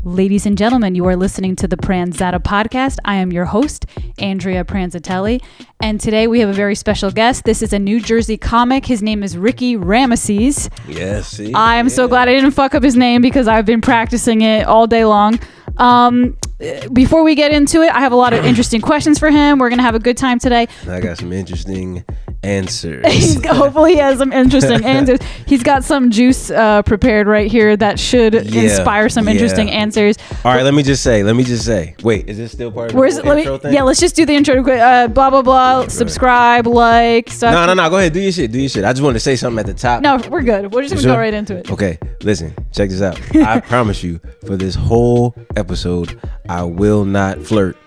Ladies and gentlemen, you are listening to the Pranzata Podcast. I am your host, Andrea Pranzatelli, and today we have a very special guest. This is a New Jersey comic. His name is Ricky Ramesses. Yes, see? I'm so glad I didn't fuck up his name because I've been practicing it all day long. Before we get into it, I have a lot of interesting questions for him. We're going to have a good time today. I got some interesting answers. Hopefully he has some interesting answers. He's got some juice prepared right here that should inspire some interesting answers. All right, let me just say. Wait, is this still part of the intro thing? Yeah, let's just do the intro. Blah, blah, blah. Subscribe, like, stuff. No. Go ahead. Do your shit. I just wanted to say something at the top. No, we're good. We're just going to go right into it. Okay, listen. Check this out. I promise you, for this whole episode, I will not flirt.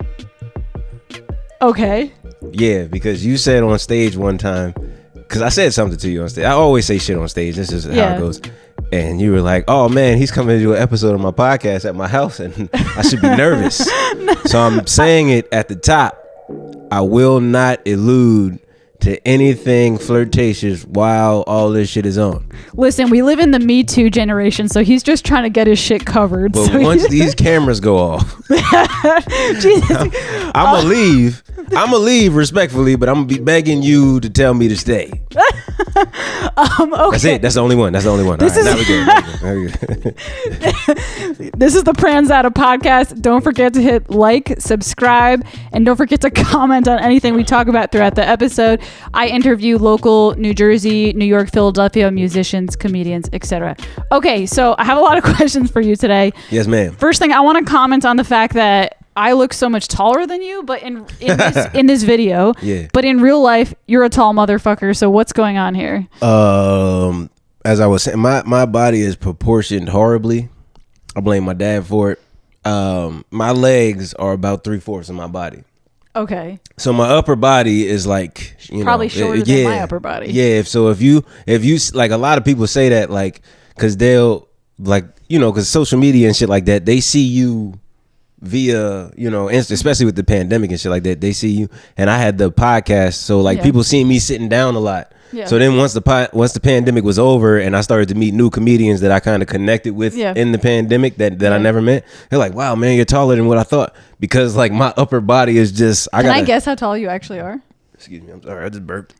Okay. Yeah, because you said on stage one time, because I said something to you on stage. I always say shit on stage. This is how it goes. And you were like, oh man, he's coming to do an episode of my podcast at my house and I should be nervous. So I'm saying it at the top. I will not allude to anything flirtatious while all this shit is on. Listen, we live in the Me Too generation, so he's just trying to get his shit covered. But so once these cameras go off, I'm gonna leave. I'm gonna leave respectfully, but I'm gonna be begging you to tell me to stay. Okay. That's it. That's the only one. This is This is the Pranzata Podcast. Don't forget to hit like, subscribe, and don't forget to comment on anything we talk about throughout the episode. I interview local New Jersey, New York, Philadelphia musicians, comedians, etc. Okay, so I have a lot of questions for you today. Yes, ma'am. First thing, I want to comment on the fact that I look so much taller than you, but in this video, but in real life, you're a tall motherfucker. So what's going on here? As I was saying, my body is proportioned horribly. I blame my dad for it. My legs are about 3/4 of my body. Okay. So my upper body is like, probably shorter than my upper body. Yeah. So if you like, a lot of people say that, like, cause they'll like, cause social media and shit like that, they see you via, especially with the pandemic and shit like that, they see you. And I had the podcast, so like people see me sitting down a lot. Yeah. So then once the pandemic was over and I started to meet new comedians that I kind of connected with in the pandemic that I never met, they're like, wow, man, you're taller than what I thought, because like my upper body is just, Can I guess how tall you actually are? Excuse me, I'm sorry, I just burped.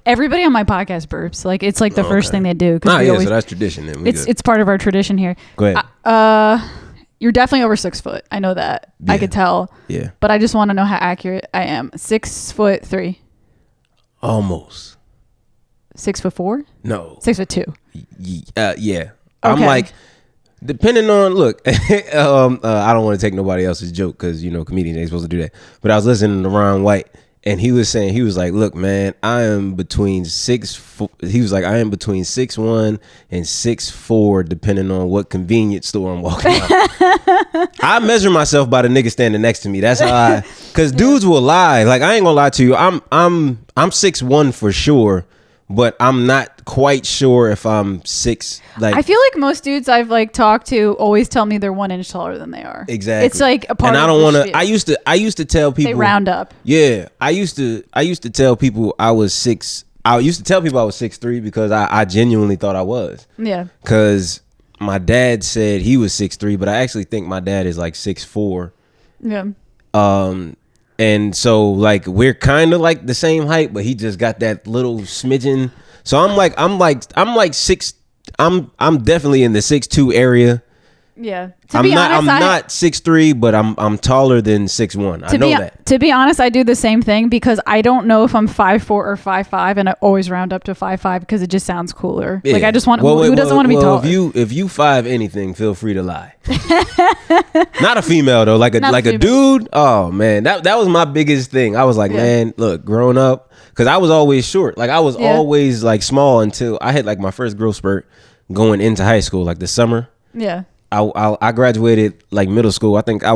Everybody on my podcast burps. Like, it's like the first thing they do. So that's tradition then. It's part of our tradition here. Go ahead. You're definitely over 6 foot. I know that. Yeah. I could tell. Yeah. But I just want to know how accurate I am. 6'3". Almost. 6'4"? No. 6'2". Yeah. Okay. I'm like, depending on, look, I don't want to take nobody else's joke because, comedians ain't supposed to do that. But I was listening to Ron White, and he was like, look, man, I am between 6'1" and 6'4", depending on what convenience store I'm walking out. I measure myself by the nigga standing next to me. That's how cause dudes will lie. Like, I ain't gonna lie to you. I'm 6'1" for sure, but I'm not quite sure if I'm 6. Like, I feel like most dudes I've like talked to always tell me they're 1 inch taller than they are. Exactly. It's like a part. And I don't want to. I used to tell people they round up. Yeah, I used to tell people I was 6. I used to tell people I was 6'3" because I genuinely thought I was. Yeah. Because my dad said he was 6'3", but I actually think my dad is like 6'4". Yeah. And so like we're kind of like the same height, but he just got that little smidgen. So I'm like 6. I'm definitely in the 6'2" area. Yeah. I'm not 6'3", but I'm taller than 6'1". I know that. To be honest, I do the same thing because I don't know if I'm 5'4" or 5'5", and I always round up to 5'5" because it just sounds cooler. Yeah. Like, I just want who doesn't want to be taller? If you 5 anything, feel free to lie. Not a female though, like a dude. Oh man, that was my biggest thing. I was like, man, look, growing up, because I was always short. Like, I was always like small until I had like my first growth spurt going into high school, like the summer. Yeah. I graduated like middle school. I think I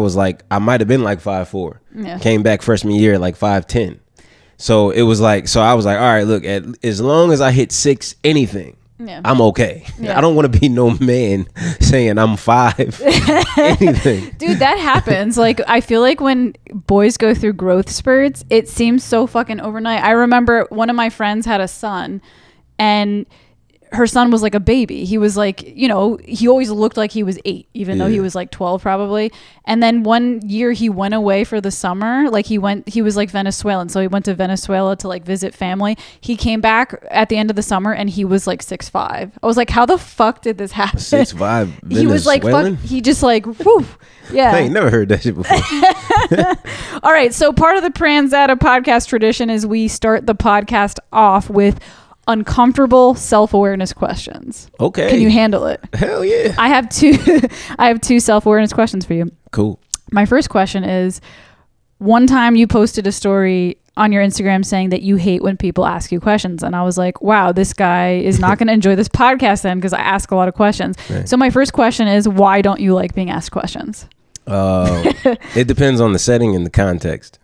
might have been like 5'4". Yeah. Came back freshman year like 5'10". So it was like, I was like, all right, look, as long as I hit 6 anything, I'm okay. Yeah. I don't want to be no man saying I'm 5 anything. Dude, that happens. Like, I feel like when boys go through growth spurts, it seems so fucking overnight. I remember one of my friends had a son, and her son was like a baby. He was like, you know, he always looked like he was 8, even though he was like 12 probably. And then one year he went away for the summer. Like he was like Venezuelan. So he went to Venezuela to like visit family. He came back at the end of the summer and he was like 6'5". I was like, how the fuck did this happen? 6'5" Venezuelan? He was like, fuck, he just like, whew. Yeah. I ain't never heard that shit before. All right. So part of the Pranzata podcast tradition is we start the podcast off with uncomfortable self-awareness questions. Okay. Can you handle it? Hell yeah. I have two self-awareness questions for you. Cool. My first question is, one time you posted a story on your Instagram saying that you hate when people ask you questions. And I was like, wow, this guy is not going to enjoy this podcast then because I ask a lot of questions. Right. So my first question is, why don't you like being asked questions? It depends on the setting and the context.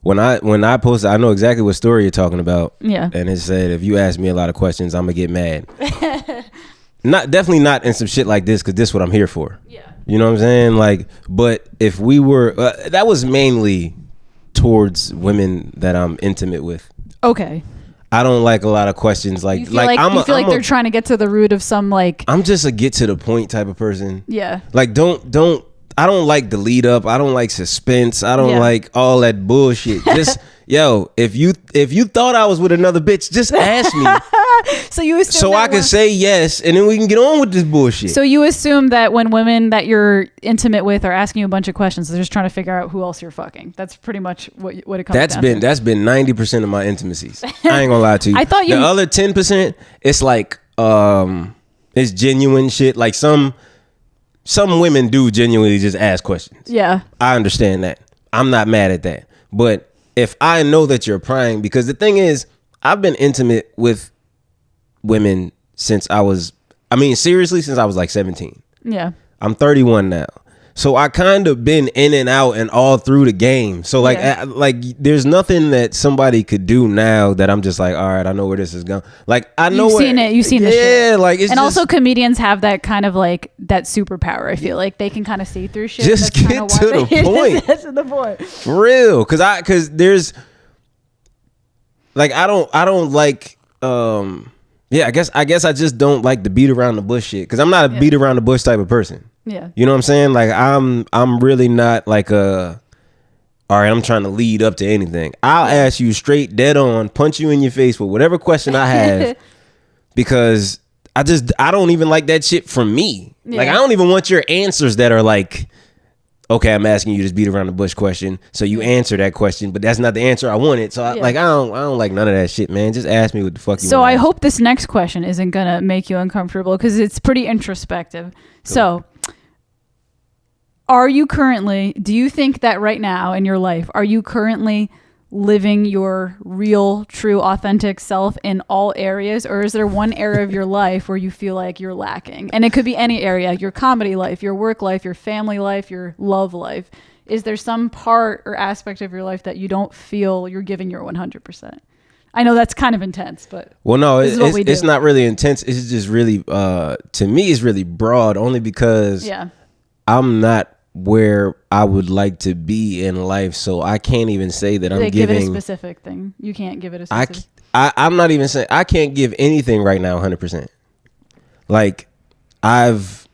When I posted, I know exactly what story you're talking about. Yeah. And it said, if you ask me a lot of questions, I'm gonna get mad. Definitely not in some shit like this, because this is what I'm here for. Yeah. You know what I'm saying? Like, but if we were, that was mainly towards women that I'm intimate with. Okay. I don't like a lot of questions. Like, you feel like they're trying to get to the root of some like. I'm just a get to the point type of person. Yeah. Like, I don't like the lead up. I don't like suspense. I don't like all that bullshit. Just yo, if you thought I was with another bitch, just ask me. So I can say yes, and then we can get on with this bullshit. So you assume that when women that you're intimate with are asking you a bunch of questions, they're just trying to figure out who else you're fucking. That's pretty much what it comes down to. That's been 90% of my intimacies. I ain't gonna lie to you. I thought the other 10%, it's like it's genuine shit. Like some women do genuinely just ask questions. Yeah. I understand that. I'm not mad at that. But if I know that you're prying, because the thing is, I've been intimate with women since seriously, since I was like 17. Yeah. I'm 31 now. So I kind of been in and out and all through the game. So like, there's nothing that somebody could do now that I'm just like, all right, I know where this is going. Like I know you've seen the shit. Yeah, like it's also comedians have that kind of like that superpower. I feel like they can kind of see through shit. Just get to the point. Get to the point. For real, because there's like I don't like yeah, I guess I just don't like the beat around the bush shit, because I'm not a beat around the bush type of person. Yeah. You know what I'm saying? Like I'm really not like all right, I'm trying to lead up to anything. I'll ask you straight dead on, punch you in your face with whatever question I have because I don't even like that shit from me. Yeah. Like I don't even want your answers that are like, okay, I'm asking you this beat around the bush question, so you answer that question, but that's not the answer I wanted. So I don't like none of that shit, man. Just ask me what the fuck you want. So I hope this next question isn't gonna make you uncomfortable, because it's pretty introspective. Cool. So do you think that right now in your life, are you currently living your real, true, authentic self in all areas? Or is there one area of your life where you feel like you're lacking? And it could be any area, your comedy life, your work life, your family life, your love life. Is there some part or aspect of your life that you don't feel you're giving your 100%? I know that's kind of intense, but well, no, it's not really intense. It's just really, to me, it's really broad, only because I'm not where I would like to be in life, so I can't even say that I'm giving. Give it a specific thing. You can't give it a specific. I'm not even saying I can't give anything right now 100%. Like I've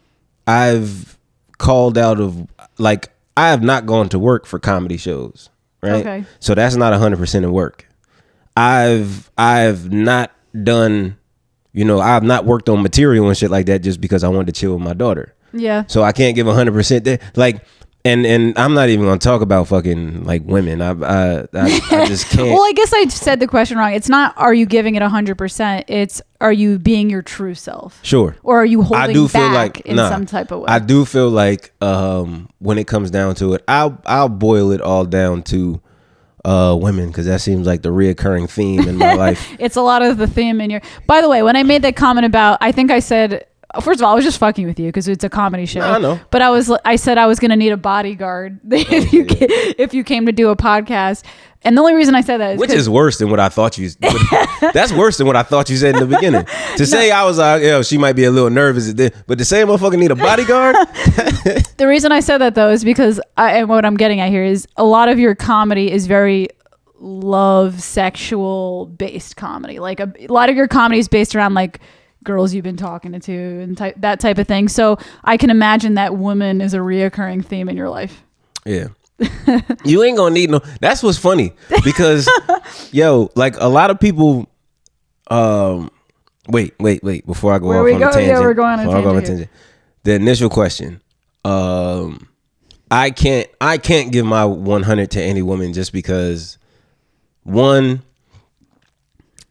called out of, like, I have not gone to work for comedy shows, right? Okay. So that's not 100% of work. I've not done, I've not worked on material and shit like that just because I wanted to chill with my daughter. Yeah. So I can't give 100% there. Like, and I'm not even gonna talk about fucking like women. I just can't. Well, I guess I said the question wrong. It's not, are you giving it 100%? It's, are you being your true self? Sure. Or are you holding back in some type of way? I do feel like when it comes down to it, I'll boil it all down to women, because that seems like the reoccurring theme in my life. It's a lot of the theme in your. By the way, when I made that comment about, I think I said, first of all, I was just fucking with you because it's a comedy show. I know. But I said I was going to need a bodyguard if you came to do a podcast. And the only reason I said that is which is worse than what I thought you. That's worse than what I thought you said in the beginning. To say I was like, she might be a little nervous, but to say a motherfucker need a bodyguard. The reason I said that though is because and what I'm getting at here is a lot of your comedy is very love, sexual based comedy. Like a lot of your comedy is based around like girls you've been talking to and that type of thing. So I can imagine that woman is a reoccurring theme in your life. Yeah. You ain't gonna need no. That's what's funny because yo, like a lot of people. Wait. Before I go off on a tangent. Yeah, we're going on a tangent. The initial question. I can't give my 100 to any woman just because one,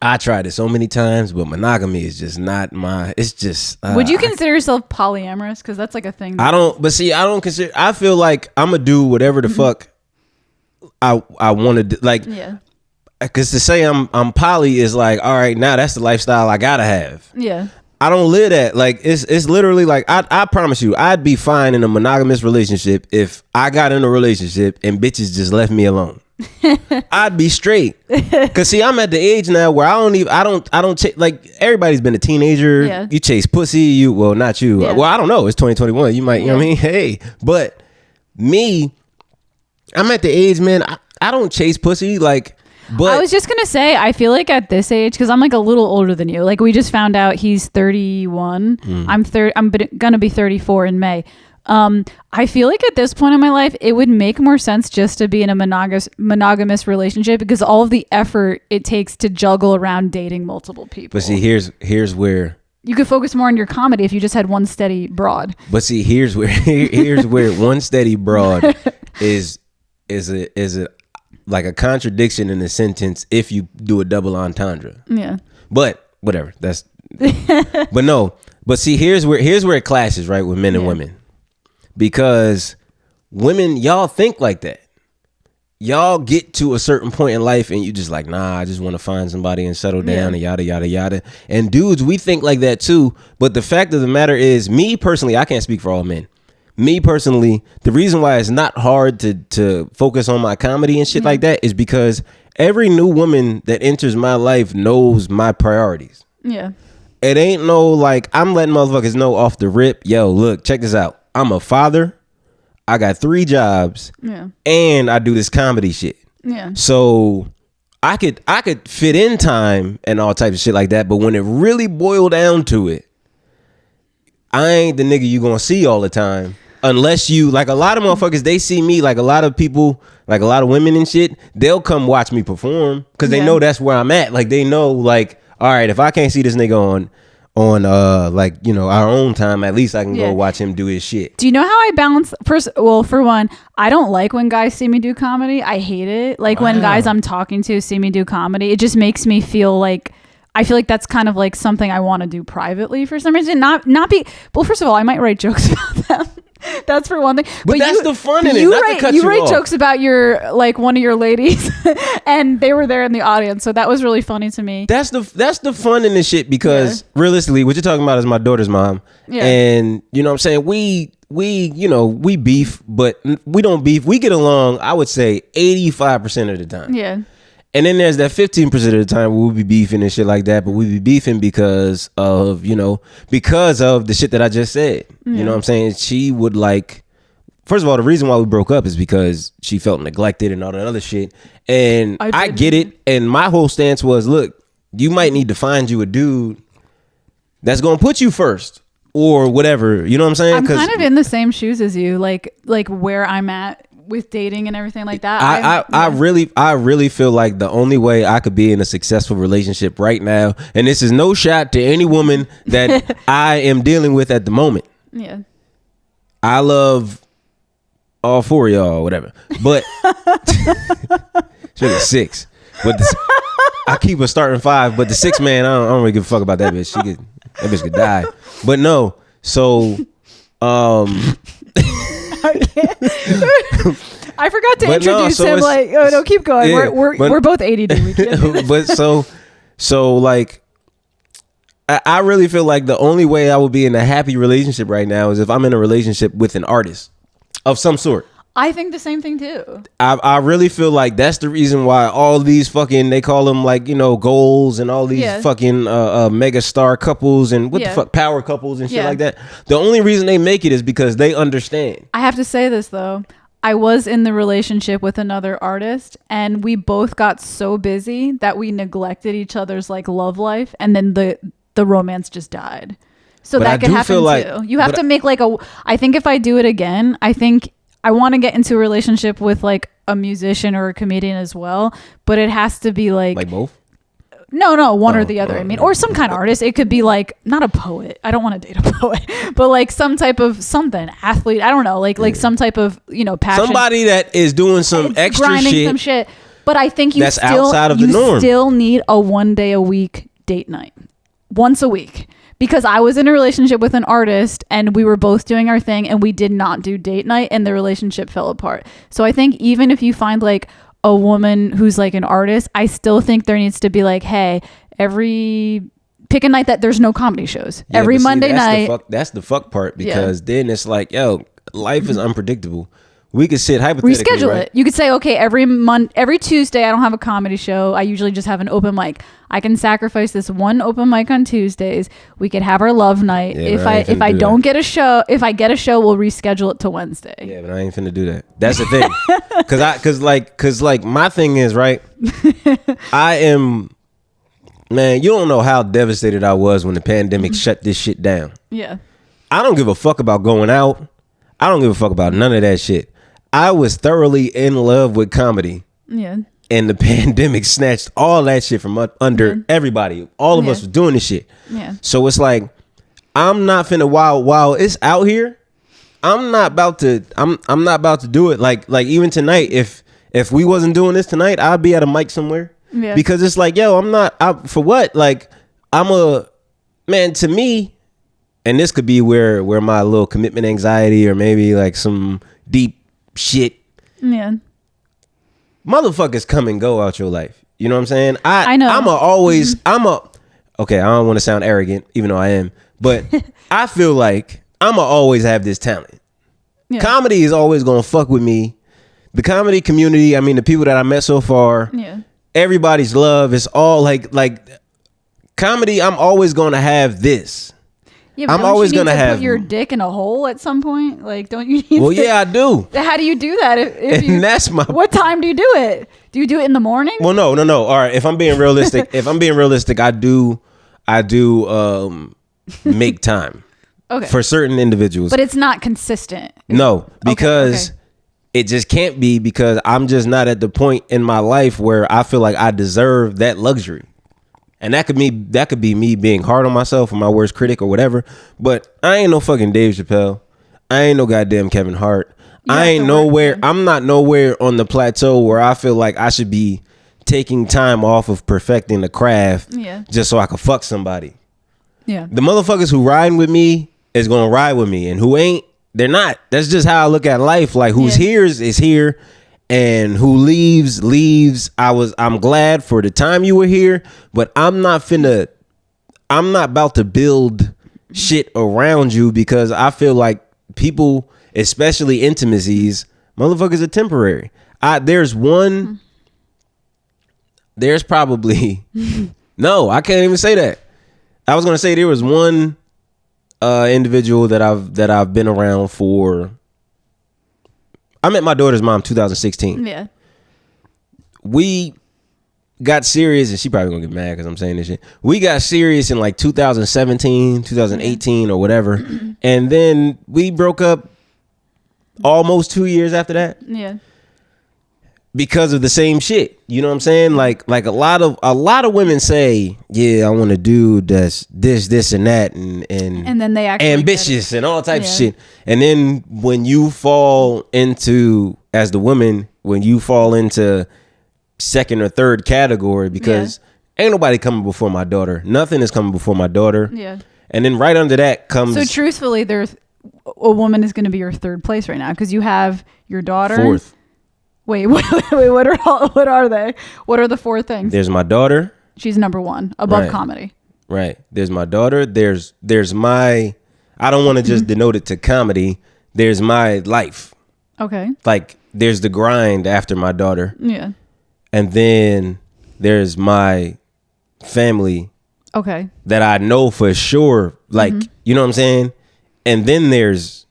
I tried it so many times, but monogamy is just not my. It's just. Would you consider yourself polyamorous? Because that's like a thing. I don't. But see, I don't consider. I feel like I'm gonna do whatever the fuck I want to do. Like, yeah. Because to say I'm poly is like, all right, now that's the lifestyle I gotta have. Yeah. I don't live that. Like it's literally like I promise you, I'd be fine in a monogamous relationship if I got in a relationship and bitches just left me alone. I'd be straight. Cause see, I'm at the age now where I don't like everybody's been a teenager. Yeah. You chase pussy. Well, not you. Yeah. Well, I don't know. It's 2021. You might, you know what I mean? Hey, but me, I'm at the age, man. I don't chase pussy. Like, but I was just gonna say, I feel like at this age, because I'm like a little older than you. Like we just found out he's 31. I'm gonna be 34 in May. I feel like at this point in my life, it would make more sense just to be in a monogamous relationship because all of the effort it takes to juggle around dating multiple people. But see, here's where you could focus more on your comedy if you just had one steady broad. But see, here's where one steady broad is a like a contradiction in a sentence if you do a double entendre. Yeah. But whatever. That's but no. But see, here's where it clashes, right, with men and women. Because women, y'all think like that. Y'all get to a certain point in life and you just like, nah, I just want to find somebody and settle down and yada, yada, yada. And dudes, we think like that too. But the fact of the matter is, me personally, I can't speak for all men. Me personally, the reason why it's not hard to focus on my comedy and shit like that is because every new woman that enters my life knows my priorities. Yeah. It ain't no like, I'm letting motherfuckers know off the rip, yo, look, check this out. I'm a father. I got 3 jobs. Yeah. And I do this comedy shit. Yeah. So I could fit in time and all types of shit like that. But when it really boiled down to it, I ain't the nigga you gonna see all the time. Unless you, like a lot of motherfuckers, they see me, like a lot of people, like a lot of women and shit, they'll come watch me perform because they know that's where I'm at. Like they know, like, all right, if I can't see this nigga on like, you know, our own time, at least I can go watch him do his shit. Do you know how I balance? For one, I don't like when guys see me do comedy. I hate it. Like when guys I'm talking to see me do comedy, it just makes me feel like, I feel like that's kind of like something I want to do privately for some reason. Not be, well, first of all, I might write jokes about them. That's for one thing. But that's the fun in it. You write jokes about your, like, one of your ladies and they were there in the audience. So that was really funny to me. That's the fun in this shit because realistically, what you're talking about is my daughter's mom. Yeah. And you know what I'm saying? We you know, we beef, but we don't beef. We get along, I would say 85% of the time. Yeah. And then there's that 15% of the time we'll be beefing and shit like that, but we be beefing because of the shit that I just said. You know what I'm saying? She would like, first of all, the reason why we broke up is because she felt neglected and all that other shit. And I get it. And my whole stance was, look, you might need to find you a dude that's going to put you first or whatever. You know what I'm saying? I'm kind of in the same shoes as you, like where I'm at with dating and everything like that. I really feel like the only way I could be in a successful relationship right now, and this is no shot to any woman that I am dealing with at the moment. Yeah. I love all 4 of y'all or whatever. But should have 6. But I keep a starting 5, but the 6th man, I don't really give a fuck about that bitch. That bitch could die. But no, so I forgot to introduce him. Like, oh no, keep going. Yeah, we're both ADD. But so like, I really feel like the only way I would be in a happy relationship right now is if I'm in a relationship with an artist of some sort. I think the same thing too. I really feel like that's the reason why all these fucking, they call them like, you know, goals and all these fucking mega star couples and what the fuck, power couples and shit like that. The only reason they make it is because they understand. I have to say this though. I was in the relationship with another artist and we both got so busy that we neglected each other's like love life. And then the romance just died. So But that I could do happen feel like- too. You have but to make like I think if I do it again, I think I want to get into a relationship with like a musician or a comedian as well, but it has to be like both. no, one or the other. I mean, or some kind of artist. It could be like not a poet. I don't want to date a poet, but like some type of something athlete. I don't know, like some type of passion. Somebody that is doing some It's extra grinding shit. some shit. But I think that's outside of the norm. You still need a 1 day a week date night, once a week. Because I was in a relationship with an artist and we were both doing our thing and we did not do date night and the relationship fell apart. So I think even if you find like a woman who's like an artist, I still think there needs to be like, hey, pick a night that there's no comedy shows. Yeah, Every but see, Monday night. That's the fuck part, because then it's like, yo, life is unpredictable. We could sit hypothetically, Reschedule right? it. You could say, okay, every Tuesday I don't have a comedy show. I usually just have an open mic. I can sacrifice this one open mic on Tuesdays. We could have our love night. Yeah, if I don't get a show, if I get a show, we'll reschedule it to Wednesday. Yeah, but I ain't finna do that. That's the thing. Cause my thing is, right, I am, man, you don't know how devastated I was when the pandemic shut this shit down. Yeah. I don't give a fuck about going out. I don't give a fuck about none of that shit. I was thoroughly in love with comedy. Yeah. And the pandemic snatched all that shit from under everybody. All of us was doing this shit. Yeah. So it's like, I'm not finna while it's out here, I'm not about to do it. Like even tonight, if we wasn't doing this tonight, I'd be at a mic somewhere. Yeah. Because it's like, yo, for what? Like, to me, and this could be where my little commitment anxiety or maybe like some deep shit. Yeah. Motherfuckers come and go out your life. You know what I'm saying? I know. Okay, I don't want to sound arrogant, even though I am, but I feel like I'ma always have this talent. Yeah. Comedy is always gonna fuck with me. The comedy community, I mean, the people that I met so far, everybody's love is all like comedy. I'm always gonna have this. Yeah, but I'm don't always you need gonna to have put your dick in a hole at some point. Like, don't you need? Well, yeah, I do. How do you do that? If And that's my. What time do you do it? Do you do it in the morning? Well, no. All right. If I'm being realistic, I do make time. Okay. For certain individuals, But it's not consistent. no, because Okay. it just can't be, because I'm just not at the point in my life where I feel like I deserve that luxury. And that could be me being hard on myself or my worst critic or whatever. But I ain't no fucking Dave Chappelle. I ain't no goddamn Kevin Hart. I ain't nowhere. I'm not nowhere on the plateau where I feel like I should be taking time off of perfecting the craft just so I can fuck somebody. Yeah. The motherfuckers who riding with me is gonna ride with me, and who ain't, they're not. That's just how I look at life. Like, who's here is here, and who leaves. I'm glad for the time you were here, but I'm not about to build shit around you, because I feel like people, especially intimacies, motherfuckers are temporary. There's probably no, I can't even say that. I was gonna say there was one individual that I've been around for. I met my daughter's mom 2016. Yeah. We got serious, and she probably gonna get mad because I'm saying this shit. We got serious in like 2017, 2018 or whatever, and then we broke up almost 2 years after that. Yeah. Because of the same shit. You know what I'm saying? Like a lot of women say, yeah, I want to do this and that, and then they actually ambitious and all types of shit. And then when you fall into, as the woman, when you fall into second or third category, because ain't nobody coming before my daughter. Nothing is coming before my daughter. Yeah. And then right under that comes. So truthfully, there's a woman is going to be your third place right now, because you have your daughter. Fourth. What are they? What are the four things? There's my daughter. She's number one above comedy. Right. There's my daughter. There's my, I don't want to just denote it to comedy. There's my life. Okay. Like, there's the grind after my daughter. Yeah. And then there's my family. Okay. That I know for sure. Like, you know what I'm saying? And then there's,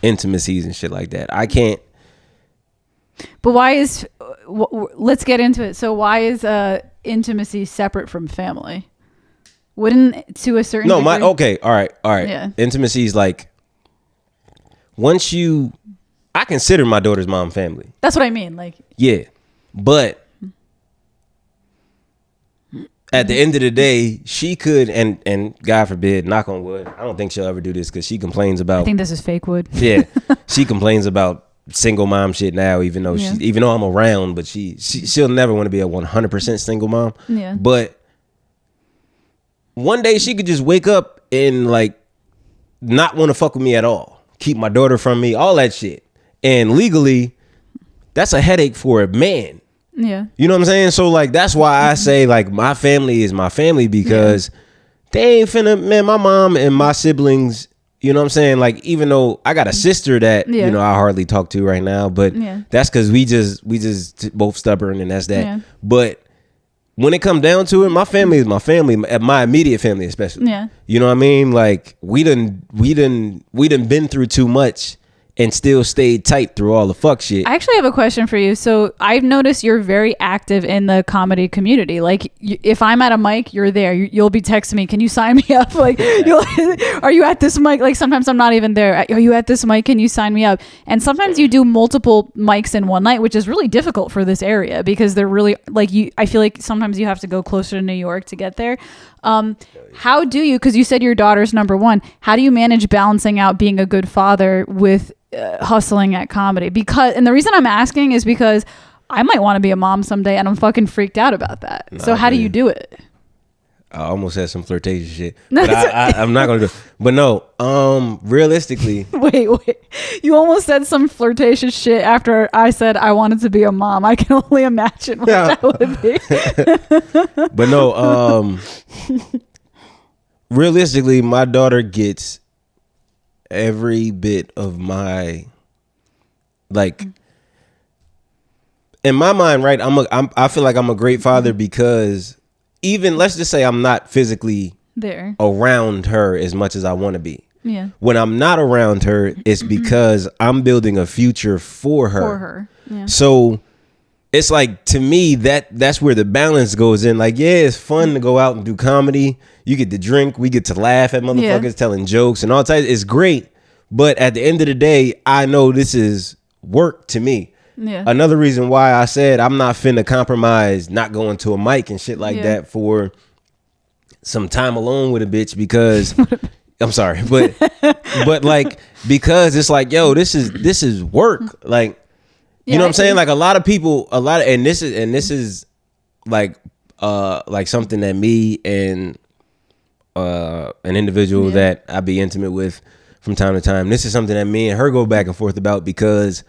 intimacies and shit like that. I can't. But why is, let's get into it. So why is intimacy separate from family? Wouldn't to a certain No, degree? okay, all right. Yeah. Intimacies, like, I consider my daughter's mom family. That's what I mean. Like, Yeah, but at the end of the day, she could, and God forbid, knock on wood, I don't think she'll ever do this because she complains about. I think this is fake wood. Yeah, she complains about single mom shit now, even though even though I'm around, but she'll never want to be a 100% single mom. Yeah. But one day she could just wake up and like not want to fuck with me at all, keep my daughter from me, all that shit, and legally, that's a headache for a man. Yeah. You know what I'm saying? So like that's why I say like my family is my family because they ain't finna, man, my mom and my siblings, you know what I'm saying? Like even though I got a sister that, you know, I hardly talk to right now, but that's cuz we just both stubborn and that's that. Yeah. But when it comes down to it, my family is my family, my immediate family especially. Yeah. You know what I mean? Like we done been through too much and still stayed tight through all the fuck shit. I actually have a question for you. So I've noticed you're very active in the comedy community. Like if I'm at a mic, you're there. You'll be texting me, can you sign me up? Like, are you at this mic? Like sometimes I'm not even there. Are you at this mic? Can you sign me up? And sometimes you do multiple mics in one night, which is really difficult for this area because they're really like I feel like sometimes you have to go closer to New York to get there. How do you, because you said your daughter's number one, how do you manage balancing out being a good father with hustling at comedy? And the reason I'm asking is because I might want to be a mom someday and I'm fucking freaked out about that. So how do you do it? I almost had some flirtation shit, but I'm not gonna do it. But no, realistically, wait, you almost said some flirtatious shit after I said I wanted to be a mom. I can only imagine what that would be. But no, realistically, my daughter gets every bit of my, like, in my mind, right? I feel like I'm a great father because even, let's just say I'm not physically there around her as much as I want to be. Yeah. When I'm not around her, it's because I'm building a future for her. For her. Yeah. So it's like, to me, that's where the balance goes in. Like, yeah, it's fun to go out and do comedy. You get to drink. We get to laugh at motherfuckers telling jokes and all types. It's great. But at the end of the day, I know this is work to me. Yeah. Another reason why I said I'm not finna compromise not going to a mic and shit like that for some time alone with a bitch because I'm sorry, but like because it's like, yo, this is work. Like, you know what I'm saying? Like a lot of people, and this is like something that me and an individual that I be intimate with from time to time. This is something that me and her go back and forth about because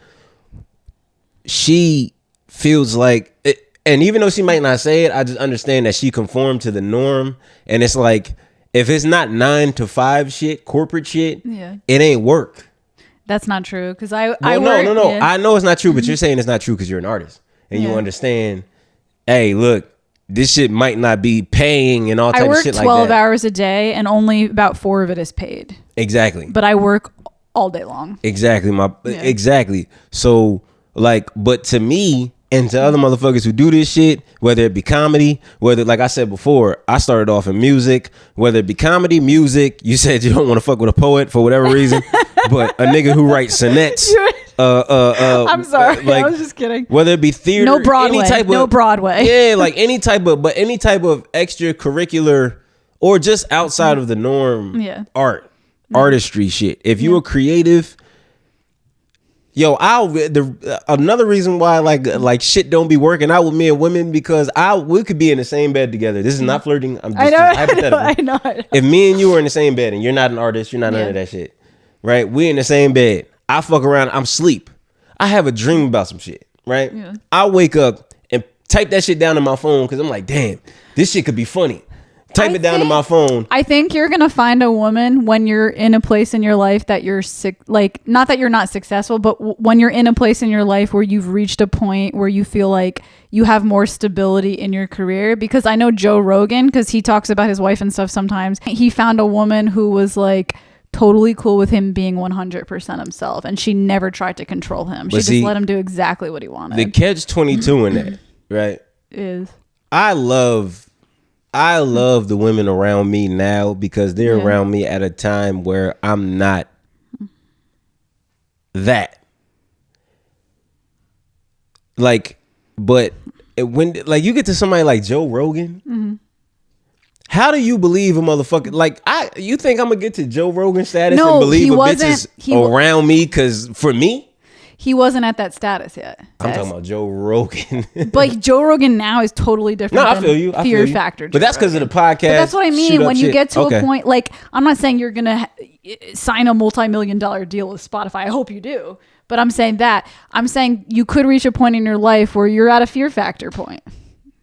she feels like it, and even though she might not say it, I just understand that she conformed to the norm. And it's like, if it's not 9 to 5 shit, corporate shit, it ain't work. That's not true. Because no. I know it's not true, but you're saying it's not true because you're an artist and you understand, hey, look, this shit might not be paying and all type of shit like that. I work 12 hours a day and only about 4 of it is paid. Exactly. But I work all day long. Exactly. Exactly. So, like, but to me and to other motherfuckers who do this shit, whether it be comedy, whether, like I said before, I started off in music, whether it be comedy, music, you said you don't want to fuck with a poet for whatever reason, but a nigga who writes sonnets, I'm sorry, like, I was just kidding. Whether it be theater, no Broadway, yeah, like any type of extracurricular or just outside of the norm, artistry shit. If you a creative, yo, another reason why like shit don't be working out with me and women because we could be in the same bed together. This is not flirting. I'm just hypothetical. I know. If me and you are in the same bed and you're not an artist, you're not none of that shit, right? We in the same bed. I fuck around. I'm asleep. I have a dream about some shit, right? Yeah. I wake up and type that shit down on my phone because I'm like, damn, this shit could be funny. Type it down to my phone. I think you're gonna find a woman when you're in a place in your life that you're sick. Like, not that you're not successful, but when you're in a place in your life where you've reached a point where you feel like you have more stability in your career. Because I know Joe Rogan, because he talks about his wife and stuff sometimes. He found a woman who was like totally cool with him being 100% himself, and she never tried to control him. She just let him do exactly what he wanted. The catch-22 in that, right? Is I love I love the women around me now because they're around me at a time where I'm not that. Like, but when like you get to somebody like Joe Rogan, how do you believe a motherfucker like you think I'm gonna get to Joe Rogan status and believe a bitch is around me? Because for me, he wasn't at that status yet. I'm talking about Joe Rogan. But Joe Rogan now is totally different. No, I feel you. Fear Factor. But that's because of the podcast. But that's what I mean. When you get to a point, like, I'm not saying you're gonna sign a multi-million-dollar deal with Spotify. I hope you do. But I'm saying you could reach a point in your life where you're at a Fear Factor point.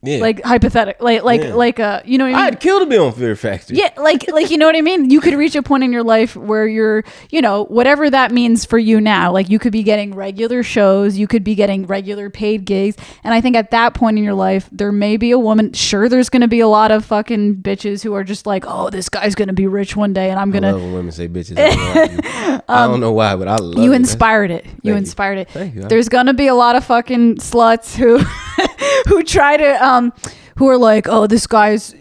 Yeah. Like hypothetical, you know what I mean? I'd kill to be on Fear Factor. Yeah, like you know what I mean? You could reach a point in your life where you're, whatever that means for you now. Like you could be getting regular shows, you could be getting regular paid gigs, and I think at that point in your life, there may be a woman. Sure, there's going to be a lot of fucking bitches who are just like, oh, this guy's going to be rich one day, and I'm gonna. I love when women say bitches. I don't know why, but I love you. Inspired it. You inspired it. Thank you. There's gonna be a lot of fucking sluts who who try to who are like, oh, this guy's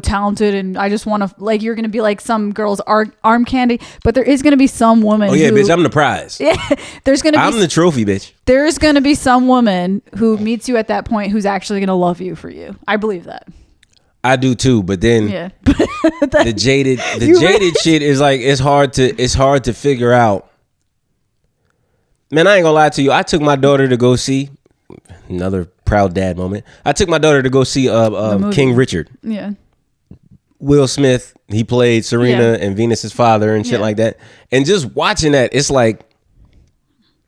talented, and I just want to, like, you're gonna be like some girl's arm candy, but there is gonna be some woman. Oh yeah, bitch, I'm the prize. Yeah, I'm the trophy, bitch. There's gonna be some woman who meets you at that point who's actually gonna love you for you. I believe that. I do too, but then the jaded shit is like it's hard to figure out. Man, I ain't gonna lie to you. I took my daughter to go see another proud dad moment. I took my daughter to go see King Richard. Yeah. Will Smith, he played Serena and Venus's father and shit like that. And just watching that, it's like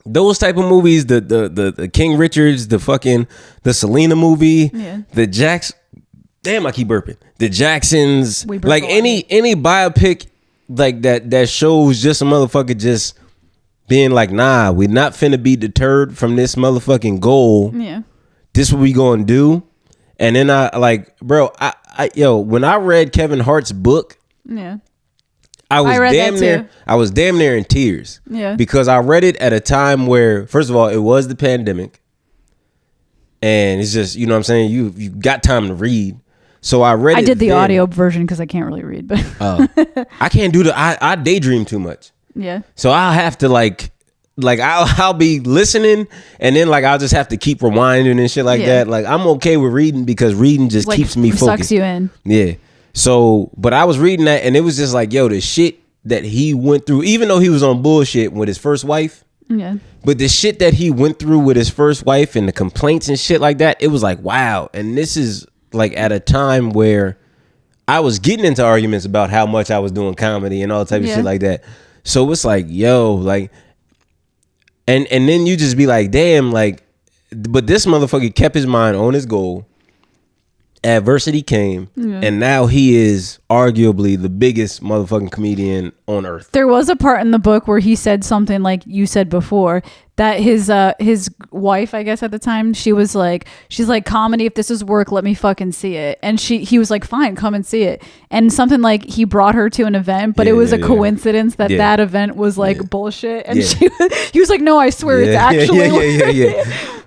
those type of movies, the King Richards, the Selena movie, the Jackson. Damn, I keep burping. The Jacksons, like any biopic like that shows just a motherfucker just being like, nah, we not finna be deterred from this motherfucking goal. Yeah. This what we gonna do. And then I like, bro, when I read Kevin Hart's book, I was damn near in tears. Yeah. Because I read it at a time where, first of all, it was the pandemic. And it's just, you know what I'm saying? You got time to read. So I read it. I did the audio version because I can't really read, but I can't do I daydream too much. Yeah. So I'll have to like I'll be listening and then like I'll just have to keep rewinding and shit like that. Like I'm okay with reading because reading just like, keeps me focused. Sucks you in. Yeah. So, but I was reading that and it was just like, yo, the shit that he went through, even though he was on bullshit with his first wife. Yeah. But the shit that he went through with his first wife and the complaints and shit like that, it was like, wow. And this is like at a time where I was getting into arguments about how much I was doing comedy and all type of shit like that. So it's like, yo, like, and then you just be like, damn, like, but this motherfucker kept his mind on his goal. Adversity came, and now he is arguably the biggest motherfucking comedian on earth. There was a part in the book where he said something like you said before, that his wife, I guess at the time, she's like, comedy, if this is work, let me fucking see it. And he was like, fine, come and see it. And something like he brought her to an event, but it was a coincidence that that event was like bullshit. And he was like, no, I swear it's actually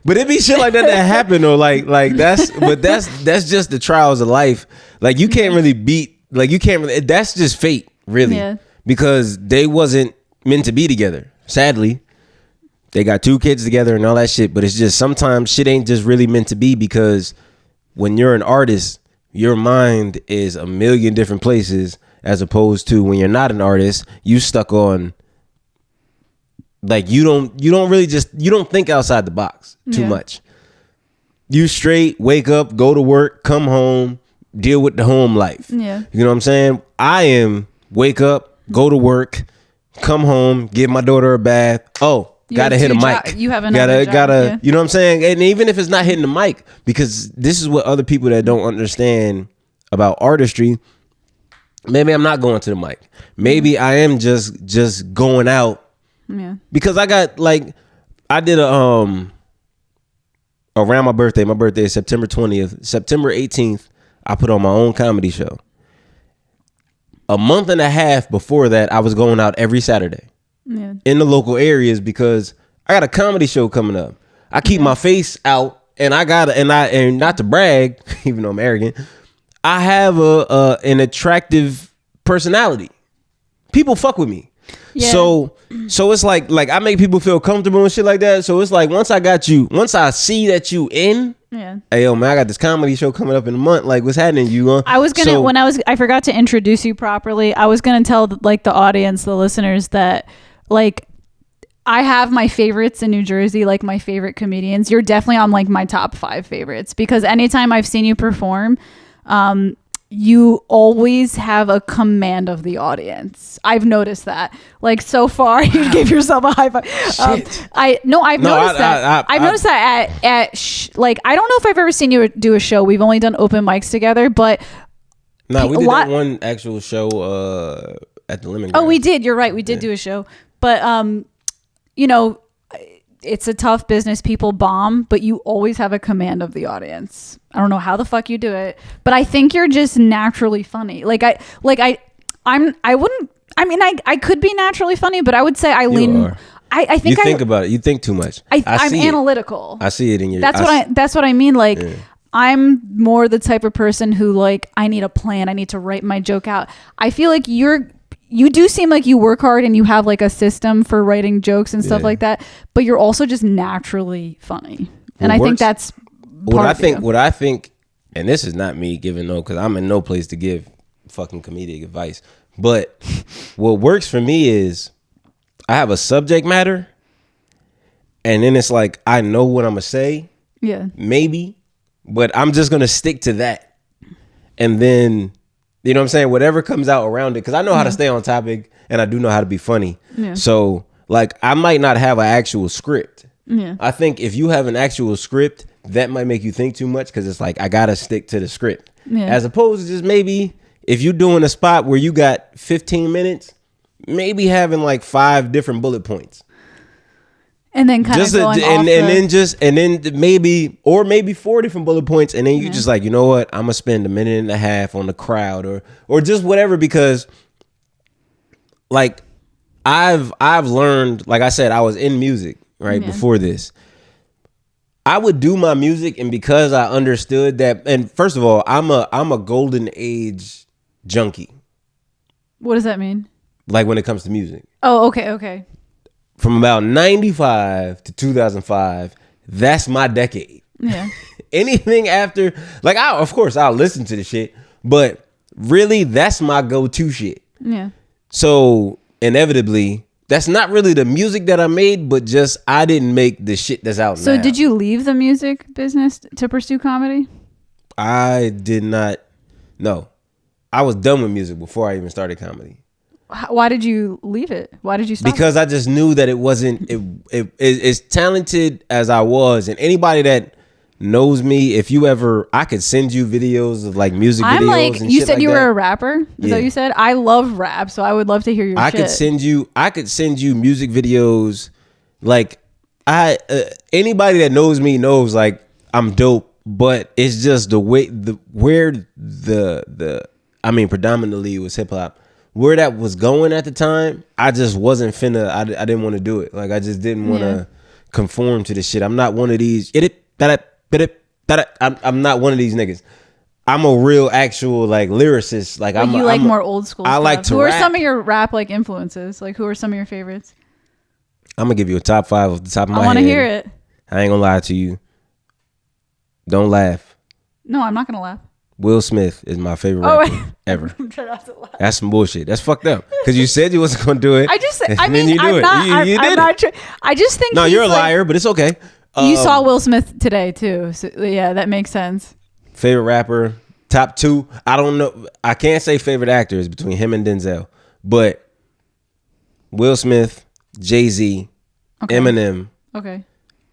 But it be shit like that happen, or like that's just the trials of life. Like you can't really beat, like you can't really, that's just fate, really, because they wasn't meant to be together. Sadly, they got 2 kids together and all that shit. But it's just sometimes shit ain't just really meant to be, because when you're an artist, your mind is a million different places, as opposed to when you're not an artist, you stuck on. Like you don't think outside the box too much. You straight wake up, go to work, come home, deal with the home life. Yeah. You know what I'm saying? I am wake up, go to work, come home, give my daughter a bath. Oh, gotta hit a mic. You have another job. Gotta you know what I'm saying? And even if it's not hitting the mic, because this is what other people that don't understand about artistry, maybe I'm not going to the mic. Maybe I am just going out. Yeah. Because I got like, I did around my birthday. My birthday is September 20th. September 18th, I put on my own comedy show. A month and a half before that, I was going out every Saturday in the local areas because I got a comedy show coming up. I keep my face out, and and not to brag, even though I'm arrogant, I have an attractive personality. People fuck with me. Yeah. So it's like I make people feel comfortable and shit like that. So it's like once I see that you in, hey yo man, I got this comedy show coming up in a month. Like what's happening? I forgot to introduce you properly. I was gonna tell like the audience, the listeners, that like I have my favorites in New Jersey, like my favorite comedians. You're definitely on like my top 5 favorites because anytime I've seen you perform, you always have a command of the audience. I've noticed that. Like so far, you give yourself a high five. I've noticed that. I've noticed that like I don't know if I've ever seen you do a show. We've only done open mics together, but we did that one actual show at the Lemon. Oh, we did. You're right. We did do a show, but you know, it's a tough business. People bomb, but you always have a command of the audience. I don't know how the fuck you do it, but I think you're just naturally funny. I could be naturally funny, but I would say I lean. I think you think about it. You think too much. I'm analytical. I see it in your. That's what I mean. Like I'm more the type of person who like I need a plan. I need to write my joke out. I feel like you do seem like you work hard and you have like a system for writing jokes and stuff like that, but you're also just naturally funny. And I think that's what I think, and this is not me giving because I'm in no place to give fucking comedic advice. But what works for me is I have a subject matter, and then it's like I know what I'm gonna say. Yeah. Maybe, but I'm just gonna stick to that, and then. You know what I'm saying? Whatever comes out around it. Because I know how to stay on topic and I do know how to be funny. Yeah. So, like, I might not have an actual script. Yeah. I think if you have an actual script, that might make you think too much because it's like, I got to stick to the script. Yeah. As opposed to just maybe if you're doing a spot where you got 15 minutes, maybe having like 5 different bullet points. And then kind of going and then maybe 4 different bullet points, and then you just like, you know what, I'm gonna spend a minute and a half on the crowd or just whatever, because like I've learned, like I said, I was in music before this. I would do my music, and because I understood that, and first of all, I'm a golden age junkie. What does that mean? Like when it comes to music. Oh, okay. From about 95 to 2005, that's my decade. Yeah. Anything after, like, of course, I'll listen to the shit, but really, that's my go-to shit. Yeah. So, inevitably, that's not really the music that I made, but just I didn't make the shit that's out now. So, did you leave the music business to pursue comedy? I did not. No. I was done with music before I even started comedy. Why did you leave it? Why did you stop? Because I just knew that it wasn't as talented as I was, and anybody that knows me, if you ever, I could send you videos of like music videos. I'm like, and you shit said like you that. were a rapper. Is that what you said? I love rap, so I would love to hear your shit. I could send you music videos. Like anybody that knows me knows like I'm dope, but it's just the way predominantly it was hip hop. Where that was going at the time, I just wasn't finna. I didn't want to do it. Like I just didn't want to conform to the shit. I'm not one of these. I'm not one of these niggas. I'm a real actual like lyricist. Like I'm more old school. I like to rap. Who are rap. some of your rap like influences? Like who are some of your favorites? I'm gonna give you a top 5 off the top of my head. I want to hear it. I ain't gonna lie to you. Don't laugh. No, I'm not gonna laugh. Will Smith is my favorite rapper ever. I'm trying not to laugh. That's some bullshit. That's fucked up. Because you said you wasn't going to do it. I just think No, you're a liar, but it's okay. You saw Will Smith today too. So yeah, that makes sense. Favorite rapper, top 2. I don't know. I can't say favorite actors between him and Denzel. But Will Smith, Jay-Z, Eminem. Okay.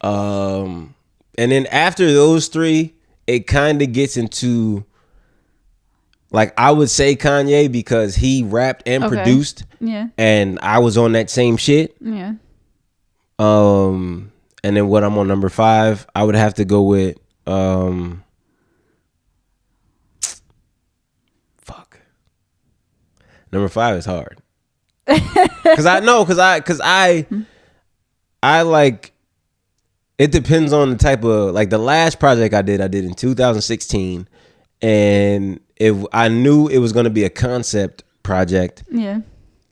And then after those 3, it kind of gets into... Like I would say Kanye because he rapped and produced, and I was on that same shit. Yeah. And then what I'm on number 5, I would have to go with Number 5 is hard. Cause I like. It depends on the type of like the last project I did in 2016. And I knew it was going to be a concept project. Yeah.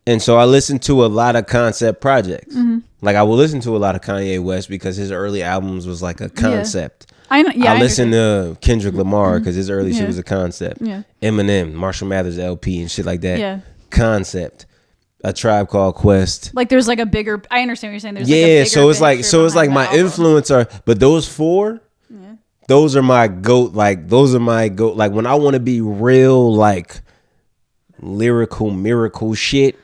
And so I listened to a lot of concept projects. Like I will listen to a lot of Kanye West because his early albums was like a concept. I know. Yeah, I listened to Kendrick Lamar because his early shit was a concept. Yeah. Eminem, Marshall Mathers LP and shit like that. Yeah. Concept. A Tribe Called Quest. Like there's like a bigger. I understand what you're saying. There's so it's like my influence are, but those four. Those are my goat. Like those are my goat. Like when I want to be real, like lyrical miracle shit,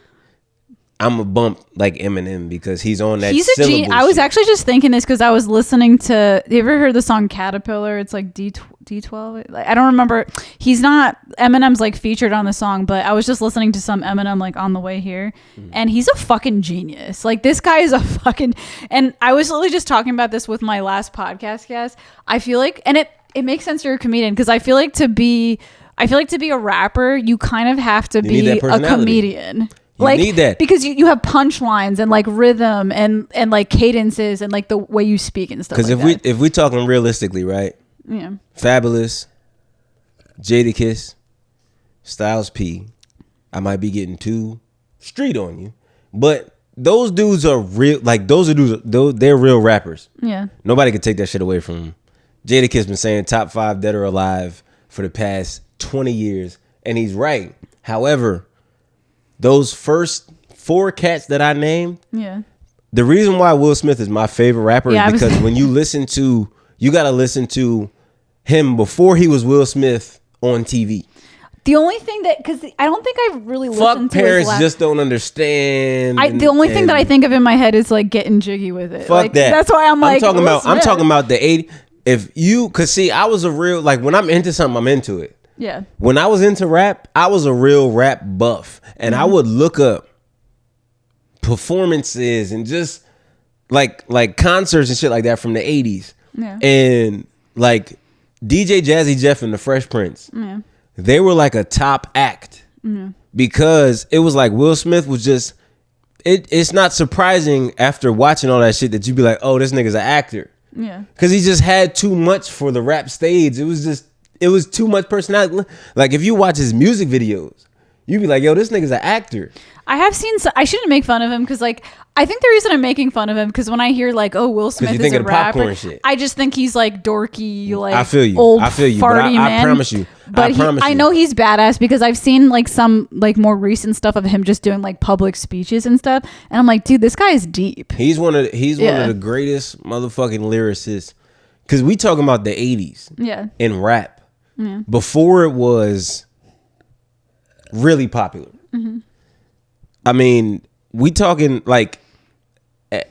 I'm a bump like Eminem because he's on that. He's a G. I was actually just thinking this because I was listening to. You ever heard the song Caterpillar? It's like D12. Like, I don't remember. He's not Eminem's like featured on the song, but I was just listening to some Eminem like on the way here, and he's a fucking genius. Like this guy is a fucking. And I was literally just talking about this with my last podcast guest. I feel like, and it makes sense you're a comedian because I feel like to be a rapper, you kind of have to be a comedian. You need that because you have punchlines and like rhythm and like cadences and like the way you speak and stuff. Because if we talking realistically, right? Yeah. Fabulous, Jadakiss, Styles P. I might be getting too street on you, but those dudes are real. Like those are dudes. They're real rappers. Yeah. Nobody can take that shit away from them. Jadakiss been saying top 5 dead or alive for the past 20 years, and he's right. However, those first 4 cats that I named, the reason why Will Smith is my favorite rapper is because when you gotta listen to him before he was Will Smith on TV. The only thing because I don't think I've really listened to parents just don't understand. The only thing that I think of in my head is like getting jiggy with it. Fuck that. That's why I'm talking about the 80. Cause see, I was a real, like when I'm into something, I'm into it. Yeah. When I was into rap, I was a real rap buff, and I would look up performances and just like concerts and shit like that from the 80s. Yeah. And like DJ Jazzy Jeff and the Fresh Prince, they were like a top act because it was like Will Smith was just. It's not surprising after watching all that shit that you'd be like, oh, this nigga's an actor. Yeah. Because he just had too much for the rap stage. It was too much personality. Like if you watch his music videos, you'd be like, yo, this nigga's an actor. I have seen. I shouldn't make fun of him because, like, I think the reason I'm making fun of him because when I hear like, oh, Will Smith is a rapper, I just think he's like dorky, like I feel you. Old I feel you. Farty But I man. promise you. But I know he's badass because I've seen like some like more recent stuff of him just doing like public speeches and stuff, and I'm like, dude, this guy is deep. He's one of the greatest motherfucking lyricists. Because we talking about the 80s. Yeah. In rap. Yeah. Before it was really popular. Mm-hmm. I mean, we talking like he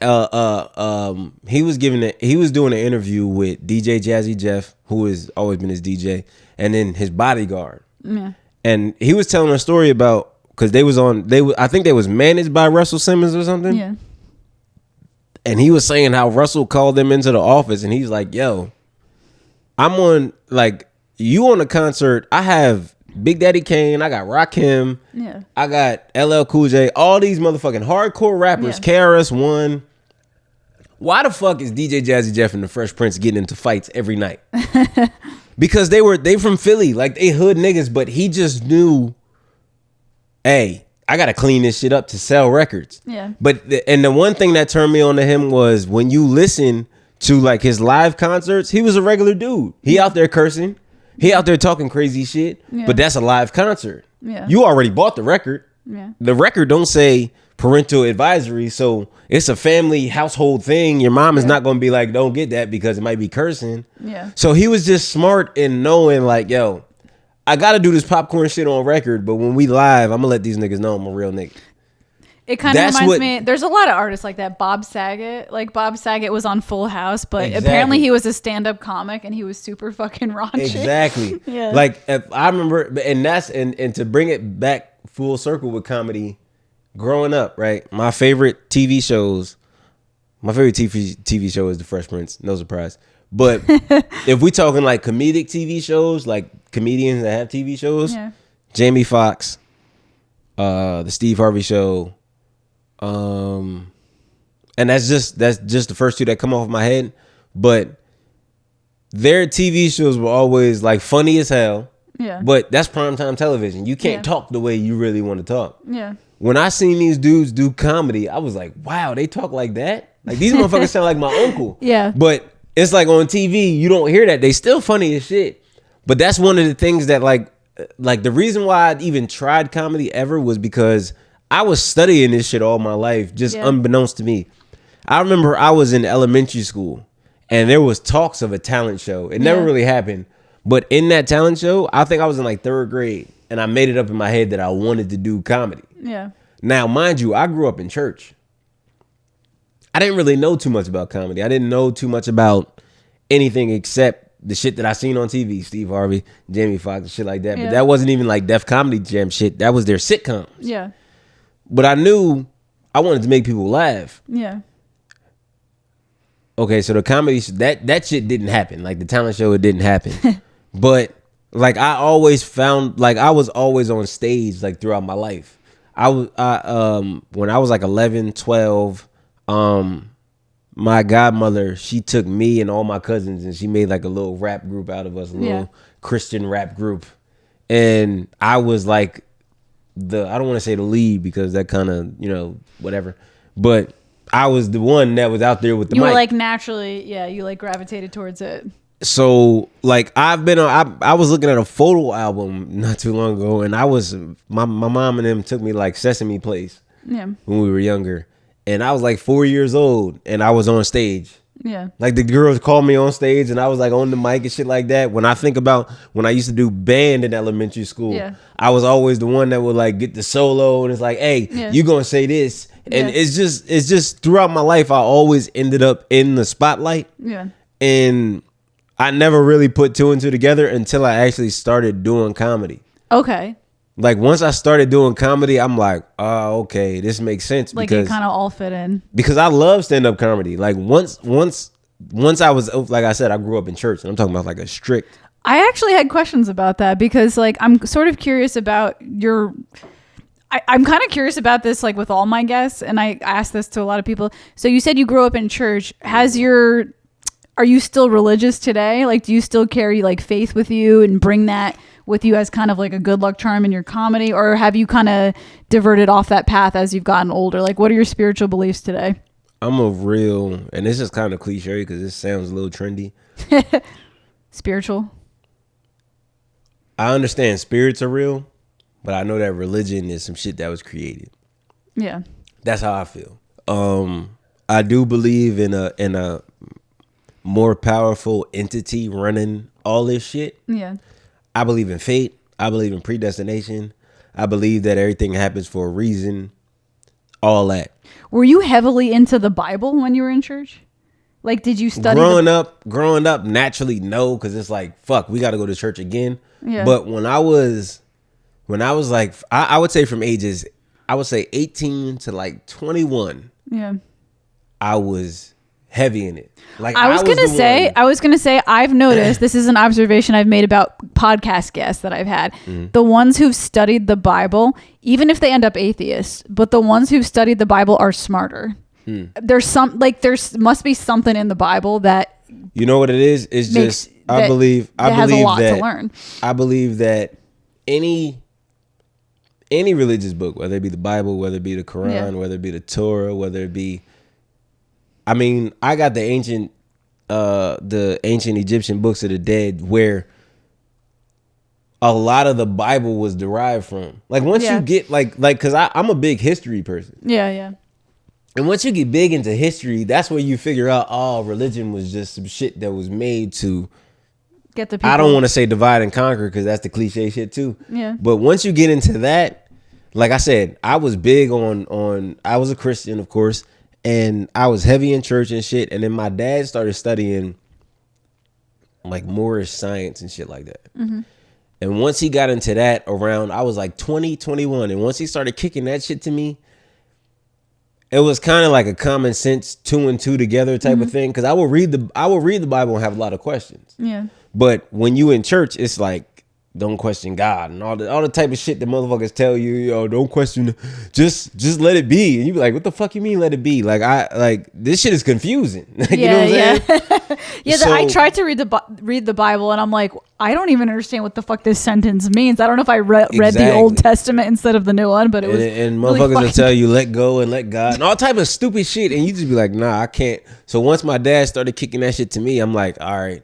was doing an interview with DJ Jazzy Jeff, who has always been his DJ, and then his bodyguard. Yeah. And he was telling a story about because I think they was managed by Russell Simmons or something. Yeah. And he was saying how Russell called them into the office and he's like, yo, I'm on like you on a concert. I have Big Daddy Kane. I got Rakim. Yeah. I got LL Cool J. All these motherfucking hardcore rappers. KRS-One. Why the fuck is DJ Jazzy Jeff and the Fresh Prince getting into fights every night? Because they from Philly. Like they hood niggas, but he just knew, hey, I gotta clean this shit up to sell records. Yeah. But the one thing that turned me on to him was when you listen to like his live concerts, he was a regular dude. He out there cursing. He out there talking crazy shit. Yeah. But that's a live concert. Yeah. You already bought the record. Yeah. The record don't say parental advisory, so it's a family household thing. Your mom is not gonna be like, don't get that because it might be cursing. Yeah. So he was just smart in knowing like, yo, I gotta do this popcorn shit on record, but when we live, I'm gonna let these niggas know I'm a real nigga. It kind of reminds me, there's a lot of artists like that. Bob Saget. Like Bob Saget was on Full House, but apparently he was a stand-up comic and he was super fucking raunchy. Exactly. Yeah. Like I remember, and to bring it back full circle with comedy, growing up, right? My favorite TV show is The Fresh Prince. No surprise. But if we talking like comedic TV shows, like comedians that have TV shows, Jamie Foxx, the Steve Harvey Show, and that's just the first two that come off my head. But their TV shows were always like funny as hell. Yeah. But that's primetime television. You can't Yeah. talk the way you really want to talk. Yeah. When I seen these dudes do comedy, I was like, wow, they talk like that? Like, these motherfuckers sound like my uncle. Yeah. But it's like on TV, you don't hear that. They still funny as shit. But that's one of the things that like the reason why I even tried comedy ever was because I was studying this shit all my life, just unbeknownst to me. I remember I was in elementary school and there was talks of a talent show. It never really happened. But in that talent show, I think I was in like 3rd grade and I made it up in my head that I wanted to do comedy. Yeah. Now, mind you, I grew up in church. I didn't really know too much about comedy. I didn't know too much about anything except the shit that I seen on TV, Steve Harvey, Jamie Foxx, and shit like that. But that wasn't even like Def Comedy Jam shit. That was their sitcoms. Yeah. But I knew I wanted to make people laugh. Yeah. Okay, so the comedy, that shit didn't happen. Like the talent show, it didn't happen. But like I always found, like I was always on stage like throughout my life. When I was like 11, 12, my godmother, she took me and all my cousins and she made like a little rap group out of us, a little Christian rap group. And I was like I don't want to say the lead because that kind of, whatever. But I was the one that was out there with the mic. You were like naturally, you like gravitated towards it. So like I was looking at a photo album not too long ago and my mom and them took me like Sesame Place when we were younger. And I was like 4 years old and I was on stage. Yeah. Like the girls called me on stage and I was like on the mic and shit like that. When I think about when I used to do band in elementary school, I was always the one that would like get the solo and it's like, hey, you gonna say this. And it's just throughout my life, I always ended up in the spotlight. Yeah. And I never really put 2 and 2 together until I actually started doing comedy. Okay. Like once I started doing comedy, I'm like, oh, okay, this makes sense. Like it kind of all fit in. Because I love stand-up comedy. Like once I was, like I said, I grew up in church and I'm talking about like a strict. I actually had questions about that because like I'm sort of curious about I'm kind of curious about this like with all my guests, and I asked this to a lot of people. So you said you grew up in church. Are you still religious today? Like do you still carry like faith with you and bring that with you as kind of like a good luck charm in your comedy, or have you kind of diverted off that path as you've gotten older? Like what are your spiritual beliefs today? I'm a real, and this is kind of cliche because this sounds a little trendy. Spiritual. I understand spirits are real, but I know that religion is some shit that was created. Yeah. That's how I feel. I do believe in a more powerful entity running all this shit. Yeah. I believe in fate. I believe in predestination. I believe that everything happens for a reason. All that. Were you heavily into the Bible when you were in church? Like, did you study? Growing up, naturally, no, because it's like, fuck, we got to go to church again. Yeah. But when I was like, I would say from ages, I would say 18 to like 21. Yeah. I was heavy in it. Like I was gonna say I've noticed, this is an observation I've made about podcast guests that I've had. The ones who've studied the Bible, even if they end up atheists, but the ones who've studied the Bible are smarter. There's must be something in the Bible that, you know what it is? It's just I believe has a lot to learn. I believe that any religious book, whether it be the Bible, whether it be the Quran, whether it be the Torah, whether it be, I mean, I got the ancient Egyptian books of the dead where a lot of the Bible was derived from. Like once you get like, cause I'm a big history person. Yeah, yeah. And once you get big into history, that's where you figure out, oh, religion was just some shit that was made to get the people. I don't want to say divide and conquer because that's the cliche shit too. Yeah. But once you get into that, like I said, I was big on I was a Christian, of course. And I was heavy in church and shit. And then my dad started studying like Moorish science and shit like that. Mm-hmm. And once he got into that around, I was like 20, 21. And once he started kicking that shit to me, it was kind of like a common sense 2 and 2 together type of thing. Cause I will read the Bible and have a lot of questions. Yeah. But when you in church, it's like don't question God and all the type of shit that motherfuckers tell you, yo, don't question, just let it be. And you be like, what the fuck you mean let it be? Like this shit is confusing. You know what I'm saying? Yeah, I tried to read the Bible and I'm like, I don't even understand what the fuck this sentence means. I don't know if I read the Old Testament instead of the new one, but it was and really motherfuckers funny. will tell you let go and let God and all type of stupid shit, and you just be like, nah, I can't. So once my dad started kicking that shit to me, I'm like, all right,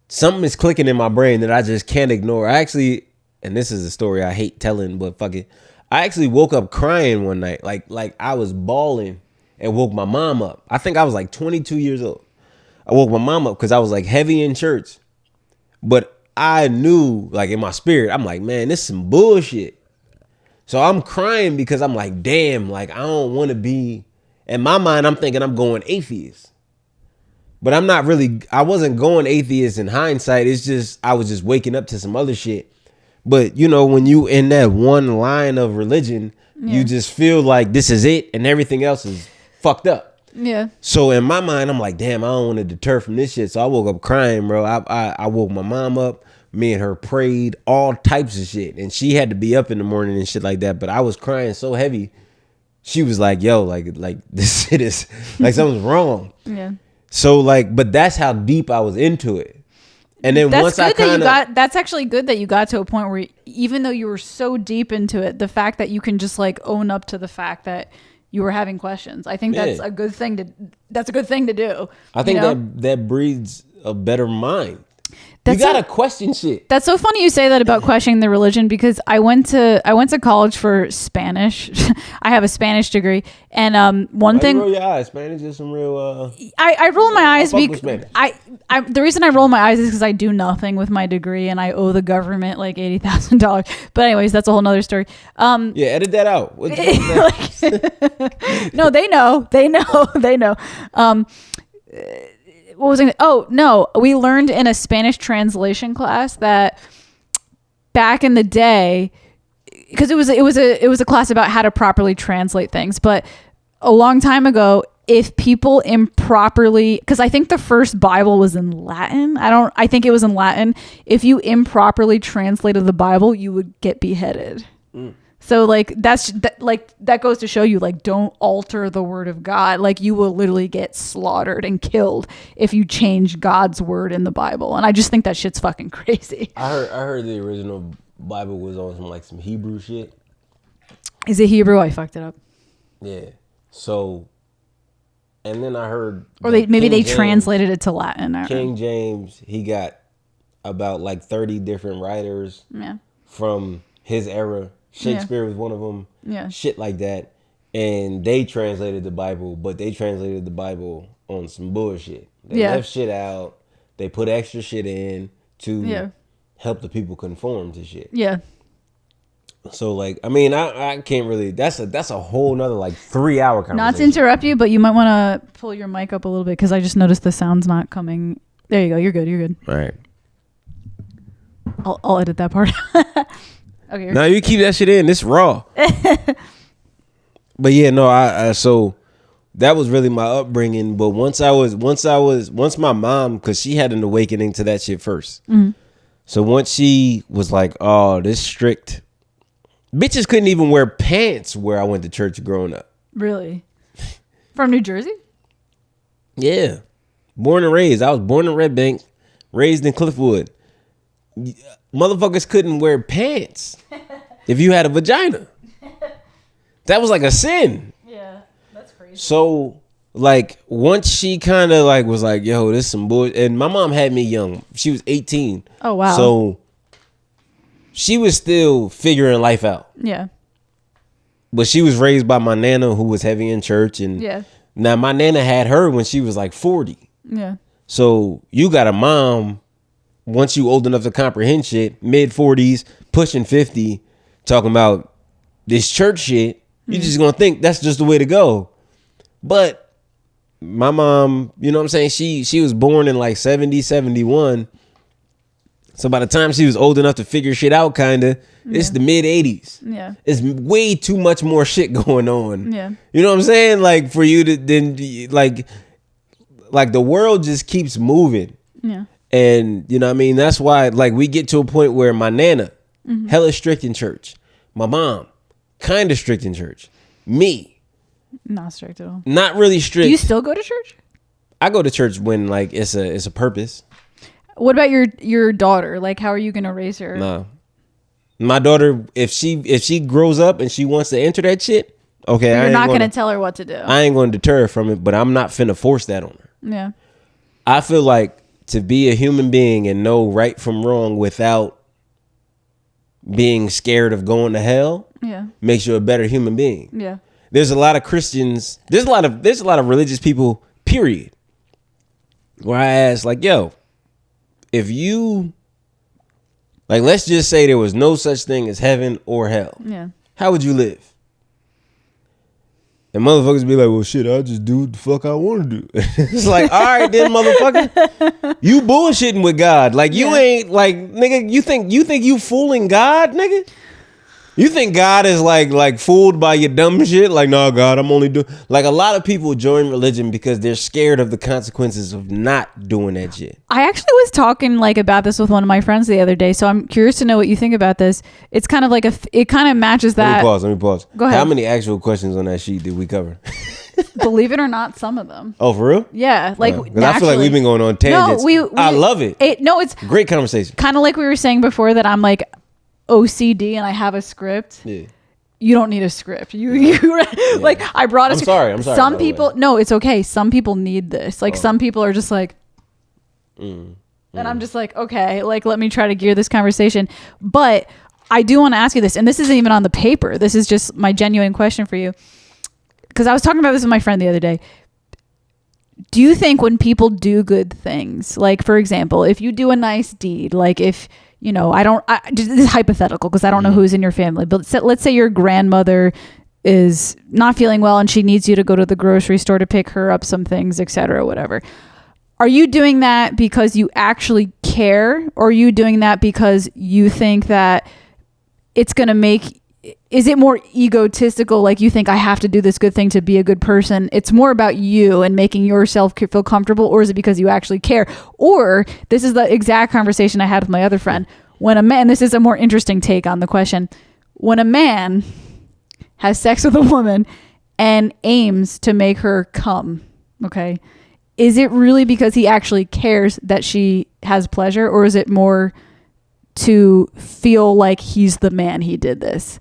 something is clicking in my brain that I just can't ignore. I actually, and this is a story I hate telling, but fuck it, I actually woke up crying one night, like I was bawling, and woke my mom up. I think I was like 22 years old. I woke my mom up because I was like heavy in church. But I knew, like in my spirit, I'm like, man, this is some bullshit. So I'm crying because I'm like, damn, like I don't want to be. In my mind, I'm thinking I'm going atheist. But I'm not really, I wasn't going atheist in hindsight. It's just, I was just waking up to some other shit. But you know, when you in that one line of religion, you just feel like this is it and everything else is fucked up. Yeah. So in my mind, I'm like, damn, I don't want to deter from this shit. So I woke up crying, bro. I woke my mom up. Me and her prayed all types of shit. And she had to be up in the morning and shit like that. But I was crying so heavy. She was like, yo, like this shit is like something's wrong. Yeah. So like, but that's how deep I was into it. And then That's once good I kind of, that's actually good that you got to a point where even though you were so deep into it, the fact that you can just like own up to the fact that you were having questions. I think that's a good thing to do. I think that breeds a better mind. You gotta question shit. That's so funny you say that about questioning the religion, because I went to college for Spanish. I have a Spanish degree, and one thing. You roll your eyes. Spanish is some real. I roll my eyes because the reason I roll my eyes is because I do nothing with my degree and I owe the government like $80,000. But anyways, that's a whole nother story. Yeah, edit that out. No, they know. What was I? Oh no, we learned in a Spanish translation class that back in the day, because it was a class about how to properly translate things, but a long time ago, if people improperly, because I think the first Bible was in Latin. I think it was in Latin. If you improperly translated the Bible, you would get beheaded. So like that goes to show you, like, don't alter the word of God. Like, you will literally get slaughtered and killed if you change God's word in the Bible. And I just think that shit's fucking crazy. I heard the original Bible was on some Hebrew shit. Is it Hebrew? I fucked it up. Yeah. So, and then I heard, or they translated it to Latin. King James, he got about like 30 different writers from his era. Shakespeare was one of them. Yeah. Shit like that. And they translated the Bible, but they translated the Bible on some bullshit. They left shit out. They put extra shit in to help the people conform to shit. Yeah. So like, I mean, I can't really, that's a whole nother like 3-hour conversation. Not to interrupt you, but you might want to pull your mic up a little bit, because I just noticed the sound's not coming. There you go. You're good. All right. I'll edit that part. Okay. No, you keep that shit in. It's raw. But yeah, no, I so that was really my upbringing. But once my mom, because she had an awakening to that shit first. Mm-hmm. So once she was like, oh, this strict, bitches couldn't even wear pants where I went to church growing up. Really? From New Jersey? Yeah. Born and raised. I was born in Red Bank, raised in Cliffwood. Motherfuckers couldn't wear pants if you had a vagina. That was like a sin. Yeah, that's crazy. So like once she kind of like was like, yo, this some bullshit. And my mom had me young. She was 18. Oh wow. So she was still figuring life out. Yeah. But she was raised by my nana, who was heavy in church. And now my nana had her when she was like 40. Yeah. So you got a mom, once you old enough to comprehend shit, mid 40s, pushing 50, talking about this church shit, you just gonna think that's just the way to go. But my mom, you know what I'm saying? She was born in like 70, 71. So by the time she was old enough to figure shit out, it's the mid 80s. Yeah. It's way too much more shit going on. Yeah. You know what I'm saying? Like for you to then like the world just keeps moving. Yeah. And you know what I mean? That's why like we get to a point where my nana, hella strict in church. My mom, kind of strict in church. Me, not strict at all. Not really strict. Do you still go to church? I go to church when like it's a purpose. What about your daughter? Like, how are you gonna raise her? Nah. My daughter, if she grows up and she wants to enter that shit, okay. You're not gonna tell her what to do. I ain't gonna deter her from it, but I'm not finna force that on her. Yeah. I feel like to be a human being and know right from wrong without being scared of going to hell, makes you a better human being. Yeah. There's a lot of Christians. There's a lot of religious people. Period. Where I ask, like, yo, if you, like, let's just say there was no such thing as heaven or hell. Yeah. How would you live? And motherfuckers be like, well, shit, I'll just do what the fuck I want to do. It's like, all right then, motherfucker. You bullshitting with God. Like, you ain't, like, nigga, you think you fooling God, nigga? You think God is like fooled by your dumb shit? Like, no, God, I'm only doing, like, a lot of people join religion because they're scared of the consequences of not doing that shit. I actually was talking like about this with one of my friends the other day, so I'm curious to know what you think about this. It's kind of like it kind of matches that. Let me pause. Go ahead. How many actual questions on that sheet did we cover? Believe it or not, some of them. Oh, for real? Yeah, like because I feel like we've been going on tangents. No, I love it. It's great conversation. Kind of like we were saying before that I'm like OCD and I have a script. Yeah. You don't need a script. You like I brought a script. I'm sorry. Some people, no, it's okay. Some people need this. Like some people are just like, and I'm just like, okay, like let me try to gear this conversation. But I do want to ask you this, and this isn't even on the paper. This is just my genuine question for you. Because I was talking about this with my friend the other day. Do you think when people do good things, like for example, if you do a nice deed, like if, you know, this is hypothetical because I don't know who's in your family, but let's say your grandmother is not feeling well and she needs you to go to the grocery store to pick her up some things, etc., whatever. Are you doing that because you actually care, or are you doing that because you think that it's going to make, is it more egotistical? Like you think I have to do this good thing to be a good person. It's more about you and making yourself feel comfortable. Or is it because you actually care? Or this is the exact conversation I had with my other friend. When a man, this is a more interesting take on the question. When a man has sex with a woman and aims to make her come, okay, is it really because he actually cares that she has pleasure? Or is it more to feel like he's the man he did this?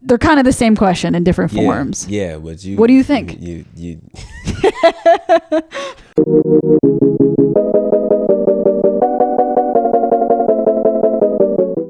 They're kind of the same question in different forms. Yeah, but what do you think? You